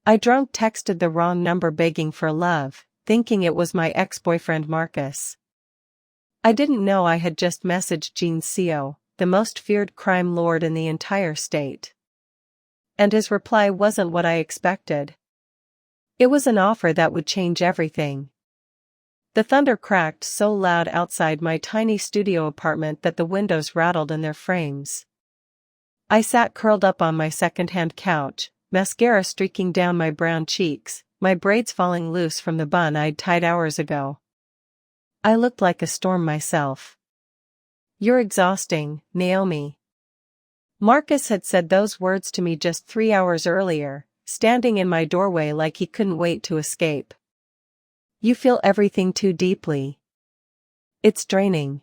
I drunk texted the wrong number begging for love, thinking it was my ex-boyfriend Marcus. I didn't know I had just messaged Jin Seo, the most feared crime lord in the entire state. And his reply wasn't what I expected. It was an offer that would change everything. The thunder cracked so loud outside my tiny studio apartment that the windows rattled in their frames. I sat curled up on my second-hand couch, mascara streaking down my brown cheeks, my braids falling loose from the bun I'd tied hours ago. I looked like a storm myself. "You're exhausting, Naomi." Marcus had said those words to me just 3 hours earlier, standing in my doorway like he couldn't wait to escape. "You feel everything too deeply. It's draining."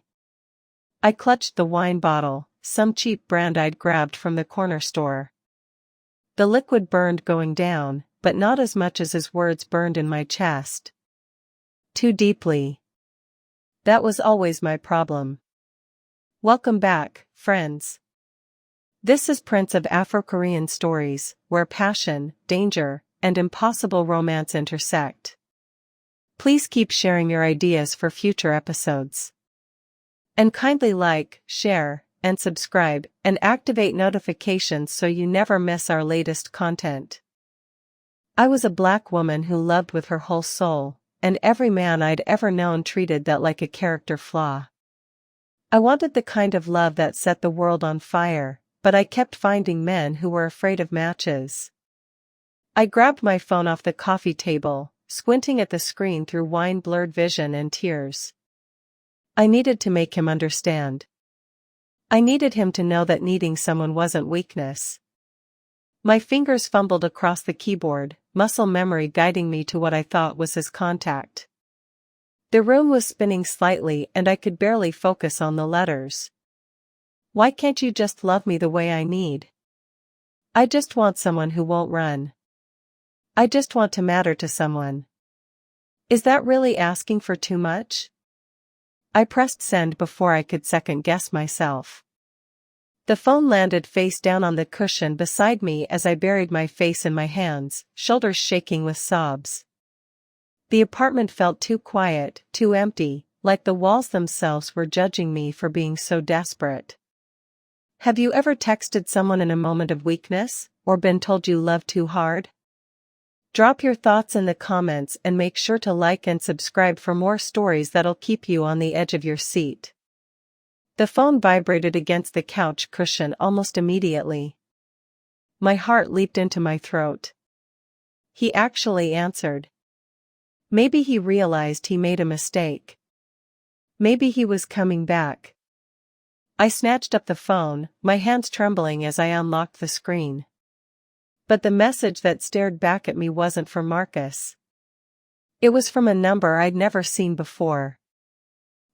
I clutched the wine bottle, some cheap brand I'd grabbed from the corner store. The liquid burned going down, but not as much as his words burned in my chest. Too deeply. That was always my problem. Welcome back, friends. This is Prince of Afro-Korean stories, where passion, danger, and impossible romance intersect. Please keep sharing your ideas for future episodes. And kindly like, share, and subscribe, and activate notifications so you never miss our latest content. I was a black woman who loved with her whole soul, and every man I'd ever known treated that like a character flaw. I wanted the kind of love that set the world on fire, but I kept finding men who were afraid of matches. I grabbed my phone off the coffee table, squinting at the screen through wine-blurred vision and tears. I needed to make him understand. I needed him to know that needing someone wasn't weakness. My fingers fumbled across the keyboard, muscle memory guiding me to what I thought was his contact. The room was spinning slightly and I could barely focus on the letters. "Why can't you just love me the way I need? I just want someone who won't run. I just want to matter to someone." Is that really asking for too much? I pressed send before I could second-guess myself. The phone landed face down on the cushion beside me as I buried my face in my hands, shoulders shaking with sobs. The apartment felt too quiet, too empty, like the walls themselves were judging me for being so desperate. Have you ever texted someone in a moment of weakness, or been told you love too hard? Drop your thoughts in the comments and make sure to like and subscribe for more stories that'll keep you on the edge of your seat. The phone vibrated against the couch cushion almost immediately. My heart leaped into my throat. He actually answered. Maybe he realized he made a mistake. Maybe he was coming back. I snatched up the phone, my hands trembling as I unlocked the screen. But the message that stared back at me wasn't from Marcus. It was from a number I'd never seen before.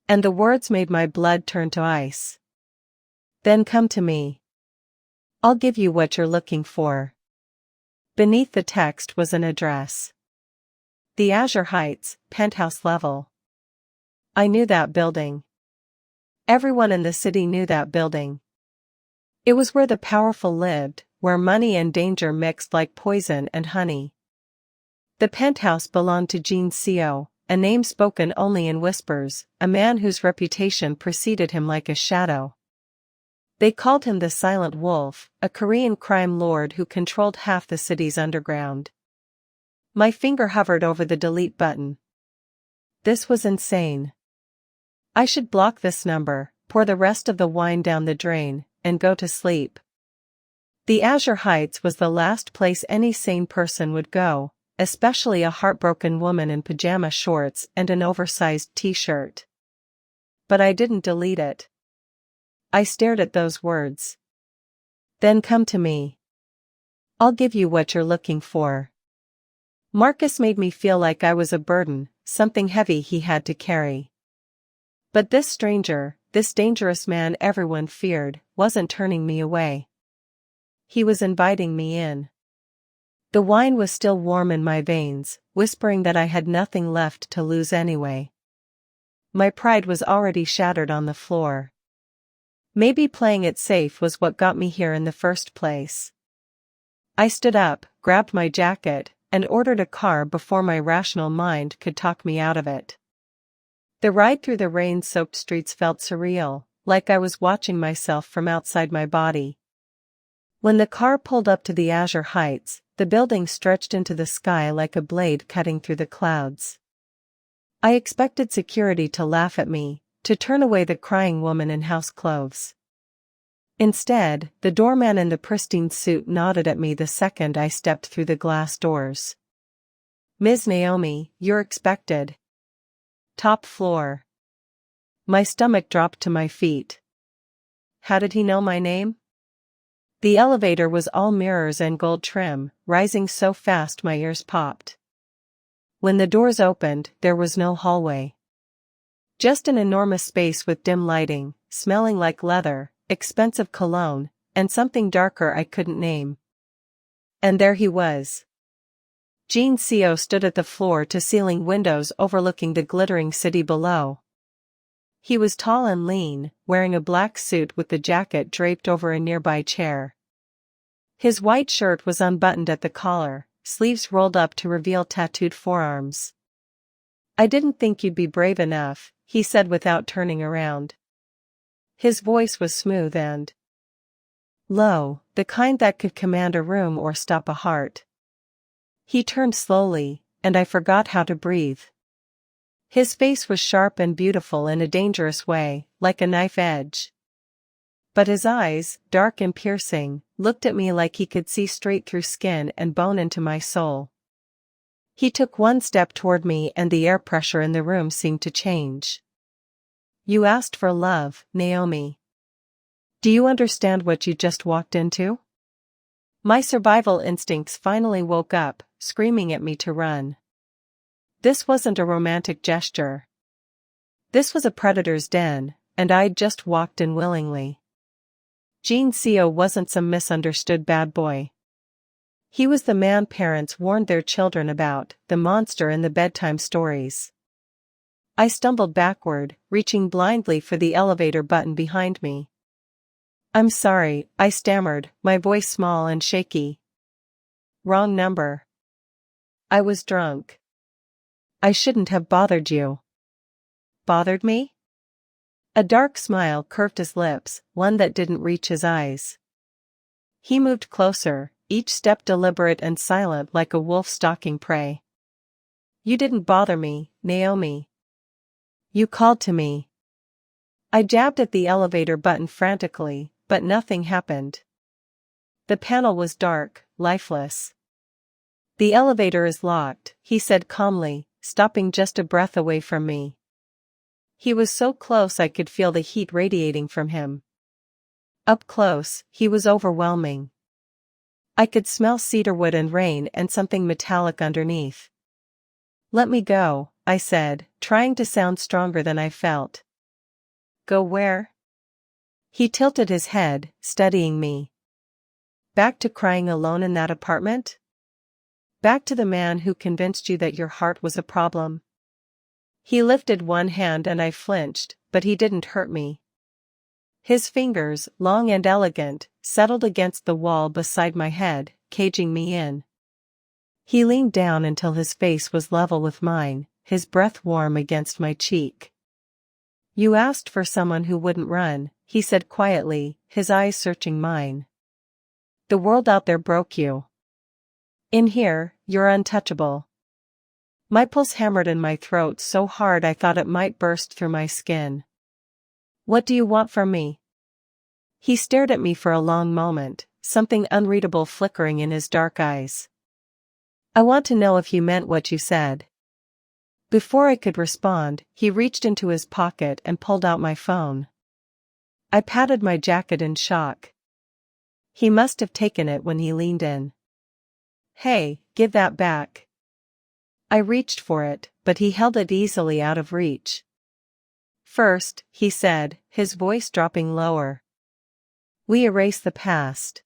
And the words made my blood turn to ice. "Then come to me. I'll give you what you're looking for." Beneath the text was an address. The Azure Heights, penthouse level. I knew that building. Everyone in the city knew that building. It was where the powerful lived, where money and danger mixed like poison and honey. The penthouse belonged to Jin Seo, a name spoken only in whispers, a man whose reputation preceded him like a shadow. They called him the Silent Wolf, a Korean crime lord who controlled half the city's underground. My finger hovered over the delete button. This was insane. I should block this number, pour the rest of the wine down the drain, and go to sleep. The Azure Heights was the last place any sane person would go, especially a heartbroken woman in pajama shorts and an oversized t-shirt. But I didn't delete it. I stared at those words. "Then come to me. I'll give you what you're looking for." Marcus made me feel like I was a burden, something heavy he had to carry. But this stranger, this dangerous man everyone feared, wasn't turning me away. He was inviting me in. The wine was still warm in my veins, whispering that I had nothing left to lose anyway. My pride was already shattered on the floor. Maybe playing it safe was what got me here in the first place. I stood up, grabbed my jacket, and ordered a car before my rational mind could talk me out of it. The ride through the rain-soaked streets felt surreal, like I was watching myself from outside my body. When the car pulled up to the Azure Heights, the building stretched into the sky like a blade cutting through the clouds. I expected security to laugh at me, to turn away the crying woman in house clothes. Instead, the doorman in the pristine suit nodded at me the second I stepped through the glass doors. "Ms. Naomi, you're expected. Top floor." My stomach dropped to my feet. How did he know my name? The elevator was all mirrors and gold trim, rising so fast my ears popped. When the doors opened, there was no hallway. Just an enormous space with dim lighting, smelling like leather, expensive cologne, and something darker I couldn't name. And there he was. Jin Seo stood at the floor-to-ceiling windows overlooking the glittering city below. He was tall and lean, wearing a black suit with the jacket draped over a nearby chair. His white shirt was unbuttoned at the collar, sleeves rolled up to reveal tattooed forearms. "I didn't think you'd be brave enough," he said without turning around. His voice was smooth and low, the kind that could command a room or stop a heart. He turned slowly, and I forgot how to breathe. His face was sharp and beautiful in a dangerous way, like a knife edge. But his eyes, dark and piercing, looked at me like he could see straight through skin and bone into my soul. He took one step toward me and the air pressure in the room seemed to change. "You asked for love, Naomi. Do you understand what you just walked into?" My survival instincts finally woke up, screaming at me to run. This wasn't a romantic gesture. This was a predator's den, and I'd just walked in willingly. Jin Seo wasn't some misunderstood bad boy. He was the man parents warned their children about, the monster in the bedtime stories. I stumbled backward, reaching blindly for the elevator button behind me. "I'm sorry," I stammered, my voice small and shaky. "Wrong number. I was drunk. I shouldn't have bothered you." "Bothered me?" A dark smile curved his lips, one that didn't reach his eyes. He moved closer, each step deliberate and silent like a wolf stalking prey. "You didn't bother me, Naomi. You called to me." I jabbed at the elevator button frantically, but nothing happened. The panel was dark, lifeless. "The elevator is locked," he said calmly, stopping just a breath away from me. He was so close I could feel the heat radiating from him. Up close, he was overwhelming. I could smell cedarwood and rain and something metallic underneath. "Let me go," I said, trying to sound stronger than I felt. "Go where?" He tilted his head, studying me. "Back to crying alone in that apartment? Back to the man who convinced you that your heart was a problem?" He lifted one hand and I flinched, but he didn't hurt me. His fingers, long and elegant, settled against the wall beside my head, caging me in. He leaned down until his face was level with mine, his breath warm against my cheek. "You asked for someone who wouldn't run," he said quietly, his eyes searching mine. "The world out there broke you. In here, you're untouchable." My pulse hammered in my throat so hard I thought it might burst through my skin. "What do you want from me?" He stared at me for a long moment, something unreadable flickering in his dark eyes. "I want to know if you meant what you said." Before I could respond, he reached into his pocket and pulled out my phone. I patted my jacket in shock. He must have taken it when he leaned in. "Hey, give that back." I reached for it, but he held it easily out of reach. "First," he said, his voice dropping lower, "we erase the past."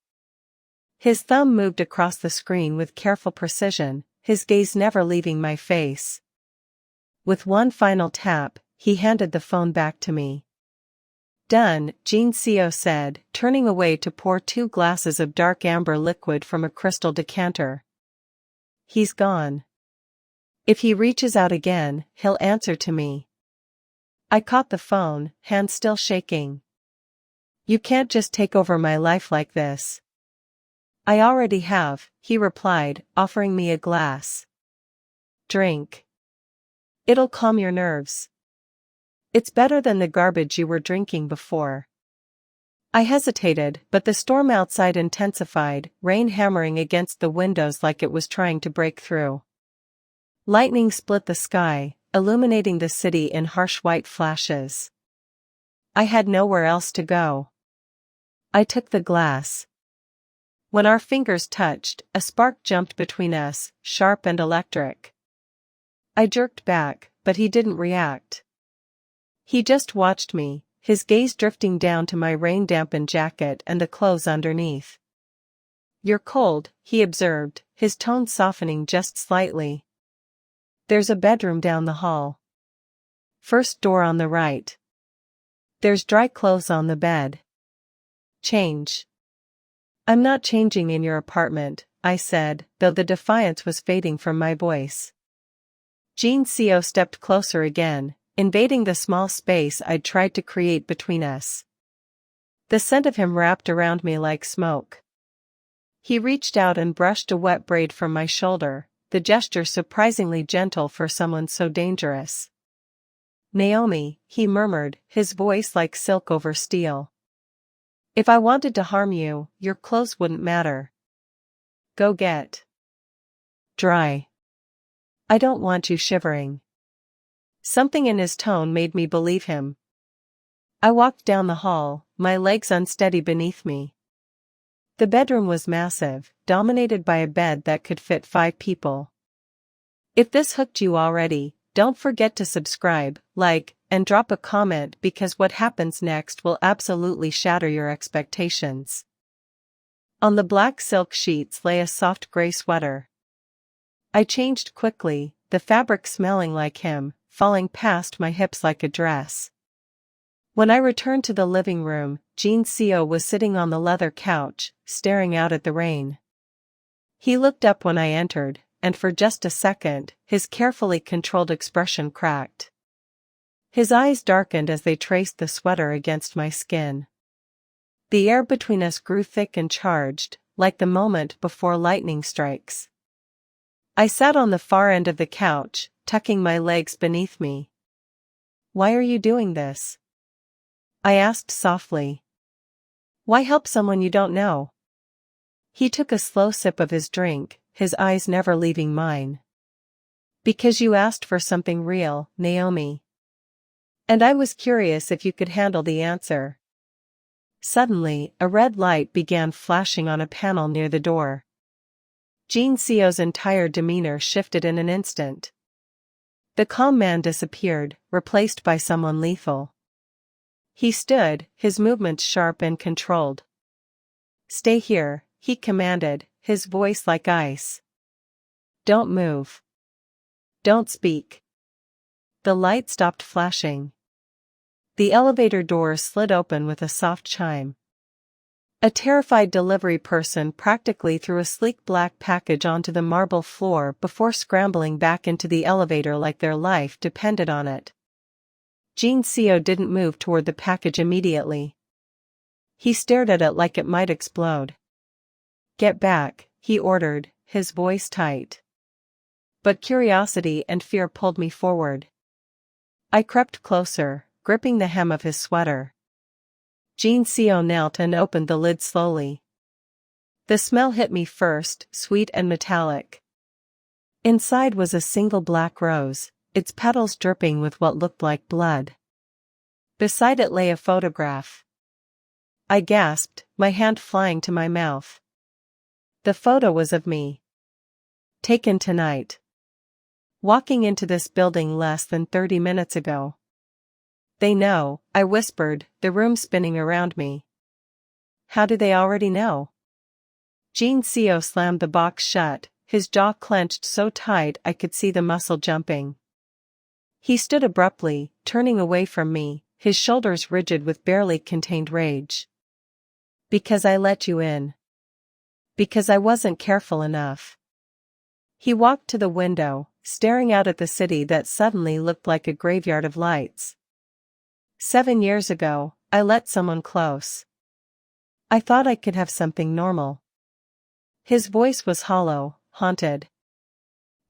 His thumb moved across the screen with careful precision, his gaze never leaving my face. With one final tap, he handed the phone back to me. "Done," Jin Seo said, turning away to pour 2 glasses of dark amber liquid from a crystal decanter. He's gone. If he reaches out again, he'll answer to me. I caught the phone, hand still shaking. You can't just take over my life like this. I already have, he replied, offering me a glass. Drink. It'll calm your nerves. It's better than the garbage you were drinking before. I hesitated, but the storm outside intensified, rain hammering against the windows like it was trying to break through. Lightning split the sky, illuminating the city in harsh white flashes. I had nowhere else to go. I took the glass. When our fingers touched, a spark jumped between us, sharp and electric. I jerked back, but he didn't react. He just watched me, his gaze drifting down to my rain-dampened jacket and the clothes underneath. You're cold, he observed, his tone softening just slightly. There's a bedroom down the hall. First door on the right. There's dry clothes on the bed. Change. I'm not changing in your apartment, I said, though the defiance was fading from my voice. Jin Seo stepped closer again, invading the small space I'd tried to create between us. The scent of him wrapped around me like smoke. He reached out and brushed a wet braid from my shoulder, the gesture surprisingly gentle for someone so dangerous. Naomi, he murmured, his voice like silk over steel. If I wanted to harm you, your clothes wouldn't matter. Go get dry. I don't want you shivering. Something in his tone made me believe him. I walked down the hall, my legs unsteady beneath me. The bedroom was massive, dominated by a bed that could fit 5 people. If this hooked you already, don't forget to subscribe, like, and drop a comment because what happens next will absolutely shatter your expectations. On the black silk sheets lay a soft gray sweater. I changed quickly, the fabric smelling like him, falling past my hips like a dress. When I returned to the living room, Jin Seo was sitting on the leather couch, staring out at the rain. He looked up when I entered, and for just a second, his carefully controlled expression cracked. His eyes darkened as they traced the sweater against my skin. The air between us grew thick and charged, like the moment before lightning strikes. I sat on the far end of the couch, tucking my legs beneath me. Why are you doing this? I asked softly. Why help someone you don't know? He took a slow sip of his drink, his eyes never leaving mine. Because you asked for something real, Naomi. And I was curious if you could handle the answer. Suddenly, a red light began flashing on a panel near the door. Jin Seo's entire demeanor shifted in an instant. The calm man disappeared, replaced by someone lethal. He stood, his movements sharp and controlled. Stay here, he commanded, his voice like ice. Don't move. Don't speak. The light stopped flashing. The elevator doors slid open with a soft chime. A terrified delivery person practically threw a sleek black package onto the marble floor before scrambling back into the elevator like their life depended on it. Jin Seo didn't move toward the package immediately. He stared at it like it might explode. Get back, he ordered, his voice tight. But curiosity and fear pulled me forward. I crept closer, gripping the hem of his sweater. Jin Seo knelt and opened the lid slowly. The smell hit me first, sweet and metallic. Inside was a single black rose, its petals dripping with what looked like blood. Beside it lay a photograph. I gasped, my hand flying to my mouth. The photo was of me. Taken tonight. Walking into this building less than 30 minutes ago. They know, I whispered, the room spinning around me. How do they already know? Jin Seo slammed the box shut, his jaw clenched so tight I could see the muscle jumping. He stood abruptly, turning away from me, his shoulders rigid with barely contained rage. Because I let you in. Because I wasn't careful enough. He walked to the window, staring out at the city that suddenly looked like a graveyard of lights. 7 years ago, I let someone close. I thought I could have something normal. His voice was hollow, haunted.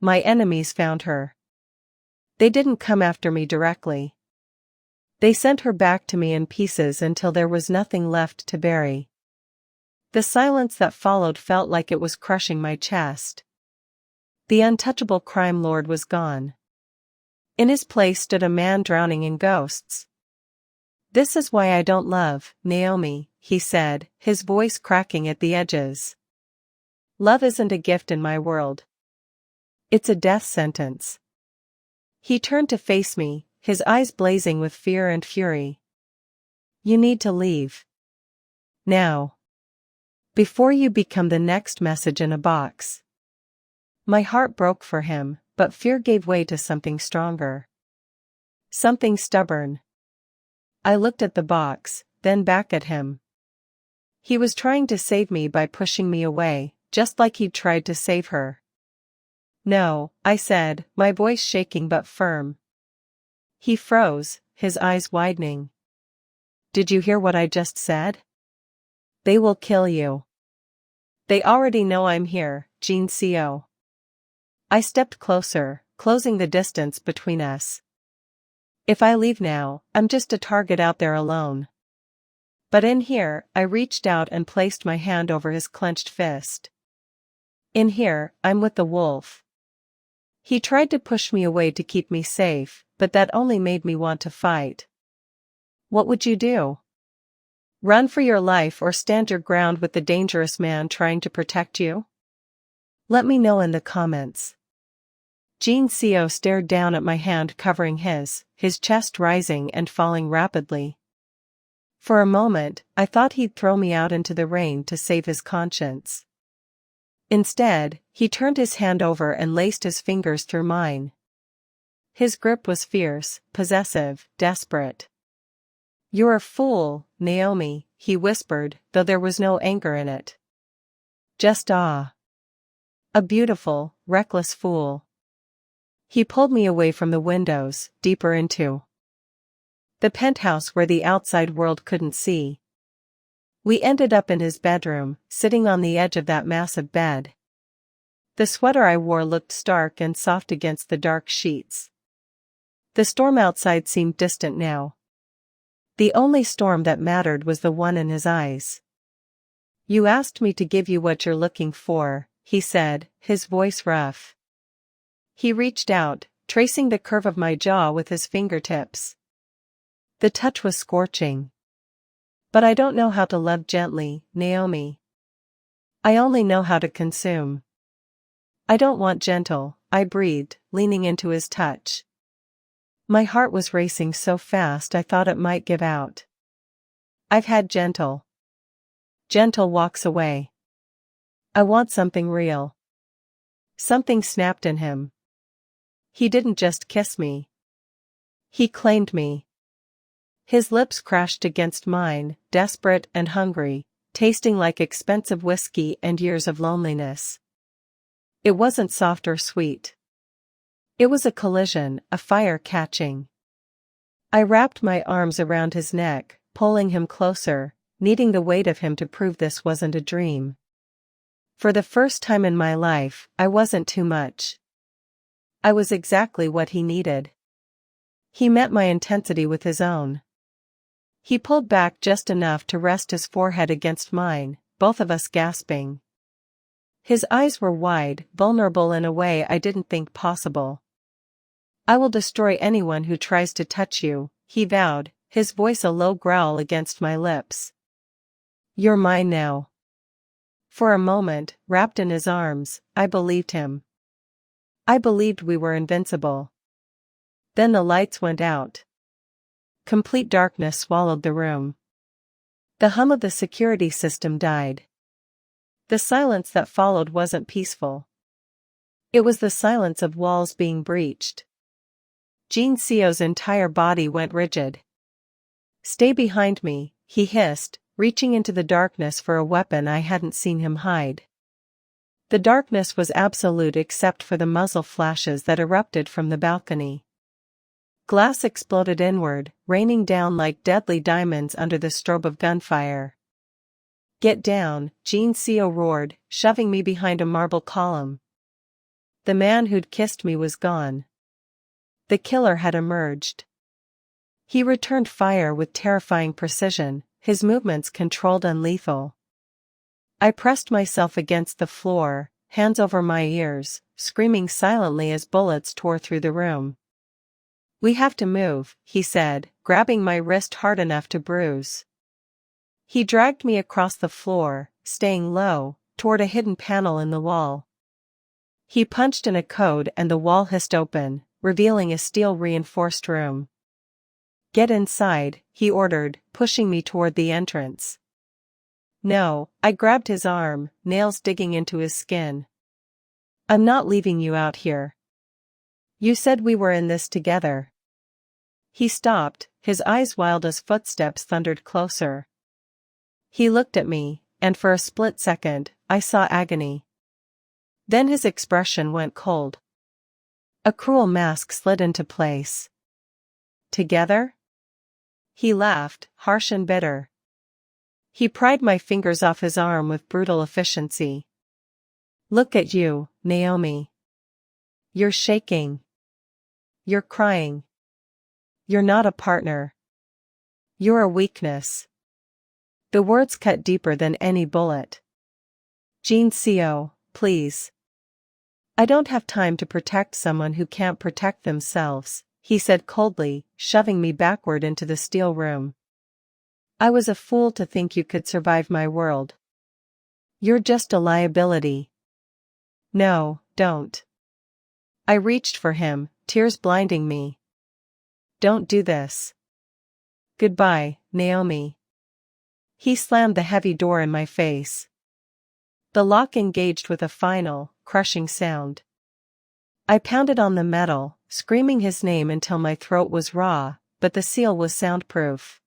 My enemies found her. They didn't come after me directly. They sent her back to me in pieces until there was nothing left to bury. The silence that followed felt like it was crushing my chest. The untouchable crime lord was gone. In his place stood a man drowning in ghosts. "This is why I don't love, Naomi," he said, his voice cracking at the edges. "Love isn't a gift in my world. It's a death sentence." He turned to face me, his eyes blazing with fear and fury. "You need to leave. Now. Before you become the next message in a box." My heart broke for him, but fear gave way to something stronger. Something stubborn. I looked at the box, then back at him. He was trying to save me by pushing me away, just like he'd tried to save her. "No," I said, my voice shaking but firm. He froze, his eyes widening. "Did you hear what I just said? They will kill you. They already know I'm here, Jin Seo." I stepped closer, closing the distance between us. "If I leave now, I'm just a target out there alone." But in here, I reached out and placed my hand over his clenched fist. "In here, I'm with the wolf." He tried to push me away to keep me safe, but that only made me want to fight. "What would you do? Run for your life or stand your ground with the dangerous man trying to protect you? Let me know in the comments." Jin Seo stared down at my hand covering his chest rising and falling rapidly. For a moment, I thought he'd throw me out into the rain to save his conscience. Instead, he turned his hand over and laced his fingers through mine. His grip was fierce, possessive, desperate. "You're a fool, Naomi," he whispered, though there was no anger in it. Just awe. A beautiful, reckless fool. He pulled me away from the windows, deeper into the penthouse where the outside world couldn't see. We ended up in his bedroom, sitting on the edge of that massive bed. The sweater I wore looked stark and soft against the dark sheets. The storm outside seemed distant now. The only storm that mattered was the one in his eyes. "You asked me to give you what you're looking for," he said, his voice rough. He reached out, tracing the curve of my jaw with his fingertips. The touch was scorching. "But I don't know how to love gently, Naomi. I only know how to consume." "I don't want gentle," I breathed, leaning into his touch. My heart was racing so fast I thought it might give out. "I've had gentle. Gentle walks away. I want something real." Something snapped in him. He didn't just kiss me. He claimed me. His lips crashed against mine, desperate and hungry, tasting like expensive whiskey and years of loneliness. It wasn't soft or sweet. It was a collision, a fire catching. I wrapped my arms around his neck, pulling him closer, needing the weight of him to prove this wasn't a dream. For the first time in my life, I wasn't too much. I was exactly what he needed. He met my intensity with his own. He pulled back just enough to rest his forehead against mine, both of us gasping. His eyes were wide, vulnerable in a way I didn't think possible. "I will destroy anyone who tries to touch you," he vowed, his voice a low growl against my lips. "You're mine now." For a moment, wrapped in his arms, I believed him. I believed we were invincible. Then the lights went out. Complete darkness swallowed the room. The hum of the security system died. The silence that followed wasn't peaceful. It was the silence of walls being breached. Jin Seo's entire body went rigid. "Stay behind me," he hissed, reaching into the darkness for a weapon I hadn't seen him hide. The darkness was absolute except for the muzzle flashes that erupted from the balcony. Glass exploded inward, raining down like deadly diamonds under the strobe of gunfire. "Get down," Jin Seo roared, shoving me behind a marble column. The man who'd kissed me was gone. The killer had emerged. He returned fire with terrifying precision, his movements controlled and lethal. I pressed myself against the floor, hands over my ears, screaming silently as bullets tore through the room. "We have to move," he said, grabbing my wrist hard enough to bruise. He dragged me across the floor, staying low, toward a hidden panel in the wall. He punched in a code and the wall hissed open, revealing a steel-reinforced room. "Get inside," he ordered, pushing me toward the entrance. "No," I grabbed his arm, nails digging into his skin. "I'm not leaving you out here. You said we were in this together." He stopped, his eyes wild as footsteps thundered closer. He looked at me, and for a split second, I saw agony. Then his expression went cold. A cruel mask slid into place. "Together?" He laughed, harsh and bitter. He pried my fingers off his arm with brutal efficiency. "Look at you, Naomi. You're shaking. You're crying. You're not a partner. You're a weakness." The words cut deeper than any bullet. "Jin Seo, please. I don't have time to protect someone who can't protect themselves," he said coldly, shoving me backward into the steel room. "I was a fool to think you could survive my world. You're just a liability." "No, don't." I reached for him, tears blinding me. "Don't do this. Goodbye, Naomi." He slammed the heavy door in my face. The lock engaged with a final, crushing sound. I pounded on the metal, screaming his name until my throat was raw, but the seal was soundproof.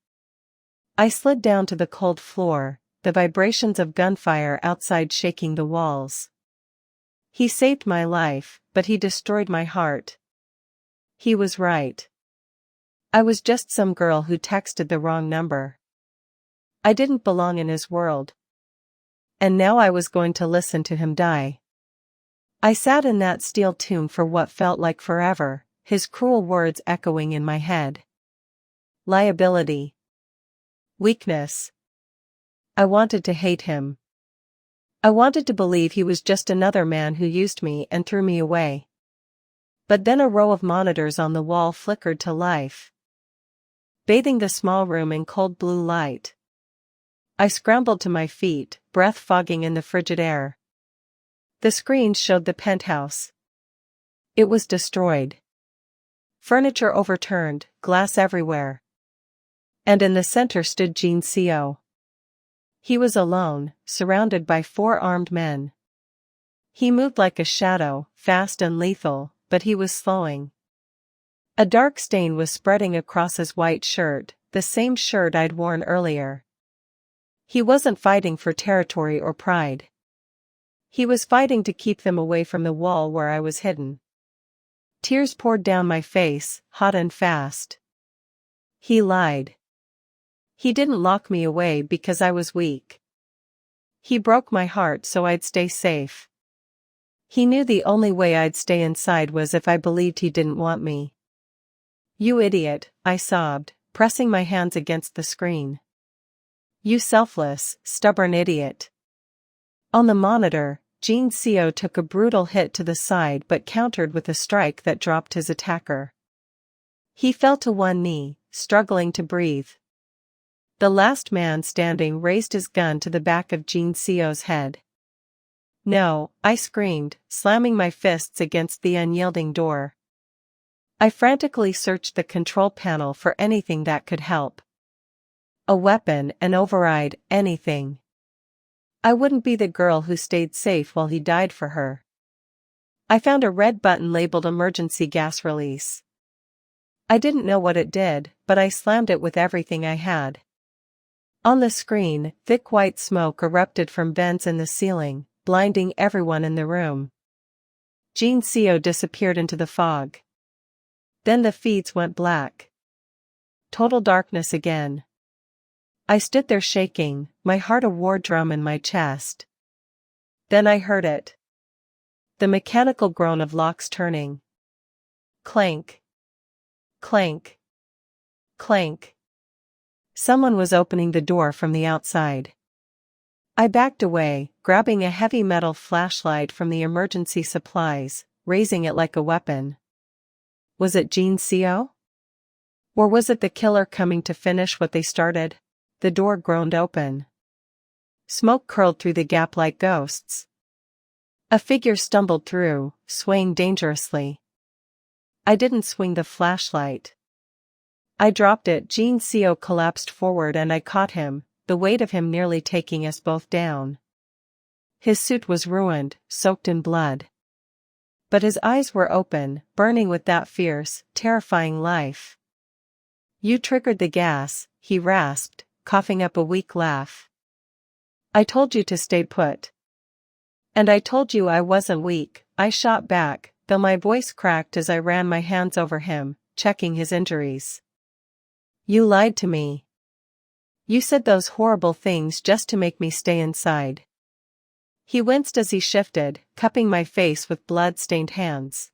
I slid down to the cold floor, the vibrations of gunfire outside shaking the walls. He saved my life, but he destroyed my heart. He was right. I was just some girl who texted the wrong number. I didn't belong in his world. And now I was going to listen to him die. I sat in that steel tomb for what felt like forever, his cruel words echoing in my head. Liability. Weakness. I wanted to hate him. I wanted to believe he was just another man who used me and threw me away. But then a row of monitors on the wall flickered to life, bathing the small room in cold blue light. I scrambled to my feet, breath fogging in the frigid air. The screen showed the penthouse. It was destroyed. Furniture overturned, glass everywhere. And in the center stood Jin Seo. He was alone, surrounded by 4 armed men. He moved like a shadow, fast and lethal, but he was slowing. A dark stain was spreading across his white shirt, the same shirt I'd worn earlier. He wasn't fighting for territory or pride. He was fighting to keep them away from the wall where I was hidden. Tears poured down my face, hot and fast. He lied. He didn't lock me away because I was weak. He broke my heart so I'd stay safe. He knew the only way I'd stay inside was if I believed he didn't want me. "You idiot," I sobbed, pressing my hands against the screen. "You selfless, stubborn idiot." On the monitor, Jin Seo took a brutal hit to the side but countered with a strike that dropped his attacker. He fell to one knee, struggling to breathe. The last man standing raised his gun to the back of Jin Seo's head. "No," I screamed, slamming my fists against the unyielding door. I frantically searched the control panel for anything that could help. A weapon, an override, anything. I wouldn't be the girl who stayed safe while he died for her. I found a red button labeled emergency gas release. I didn't know what it did, but I slammed it with everything I had. On the screen, thick white smoke erupted from vents in the ceiling, blinding everyone in the room. Jin Seo disappeared into the fog. Then the feeds went black. Total darkness again. I stood there shaking, my heart a war drum in my chest. Then I heard it. The mechanical groan of locks turning. Clank. Clank. Clank. Someone was opening the door from the outside. I backed away, grabbing a heavy metal flashlight from the emergency supplies, raising it like a weapon. Was it Jin Seo? Or was it the killer coming to finish what they started? The door groaned open. Smoke curled through the gap like ghosts. A figure stumbled through, swaying dangerously. I didn't swing the flashlight. I dropped it. Jin Seo collapsed forward and I caught him, the weight of him nearly taking us both down. His suit was ruined, soaked in blood. But his eyes were open, burning with that fierce, terrifying life. You triggered the gas, he rasped, coughing up a weak laugh. I told you to stay put. And I told you I wasn't weak, I shot back, though my voice cracked as I ran my hands over him, checking his injuries. You lied to me. You said those horrible things just to make me stay inside. He winced as he shifted, cupping my face with blood-stained hands.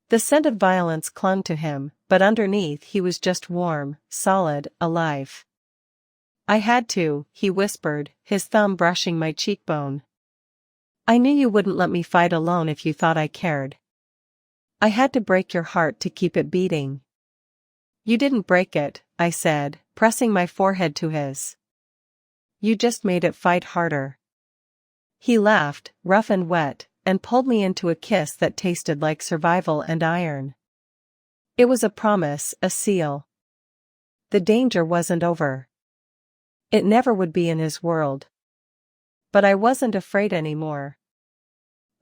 The scent of violence clung to him, but underneath he was just warm, solid, alive. I had to, he whispered, his thumb brushing my cheekbone. I knew you wouldn't let me fight alone if you thought I cared. I had to break your heart to keep it beating. You didn't break it, I said, pressing my forehead to his. You just made it fight harder. He laughed, rough and wet, and pulled me into a kiss that tasted like survival and iron. It was a promise, a seal. The danger wasn't over. It never would be in his world. But I wasn't afraid anymore.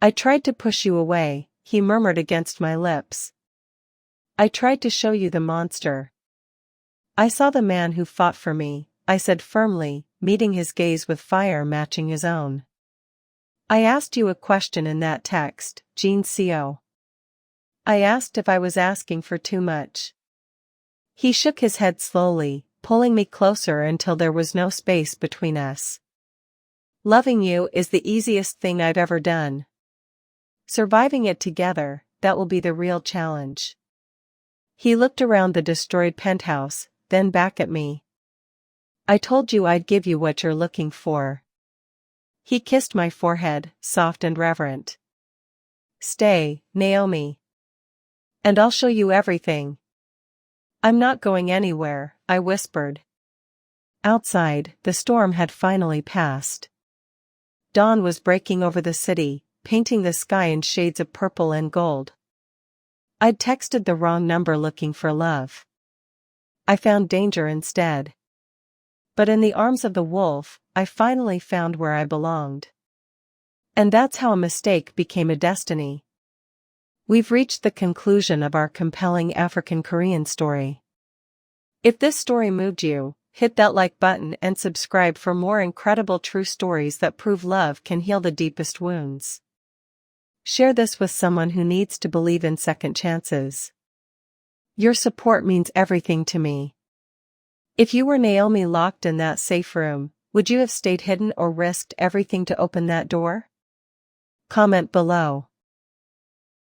I tried to push you away, he murmured against my lips. I tried to show you the monster. I saw the man who fought for me, I said firmly, meeting his gaze with fire matching his own. I asked you a question in that text, Jin Seo. I asked if I was asking for too much. He shook his head slowly, pulling me closer until there was no space between us. Loving you is the easiest thing I've ever done. Surviving it together, that will be the real challenge. He looked around the destroyed penthouse, then back at me. I told you I'd give you what you're looking for. He kissed my forehead, soft and reverent. Stay, Naomi. And I'll show you everything. I'm not going anywhere, I whispered. Outside, the storm had finally passed. Dawn was breaking over the city, painting the sky in shades of purple and gold. I'd texted the wrong number looking for love. I found danger instead. But in the arms of the wolf, I finally found where I belonged. And that's how a mistake became a destiny. We've reached the conclusion of our compelling African-Korean story. If this story moved you, hit that like button and subscribe for more incredible true stories that prove love can heal the deepest wounds. Share this with someone who needs to believe in second chances. Your support means everything to me. If you were Naomi locked in that safe room, would you have stayed hidden or risked everything to open that door? Comment below.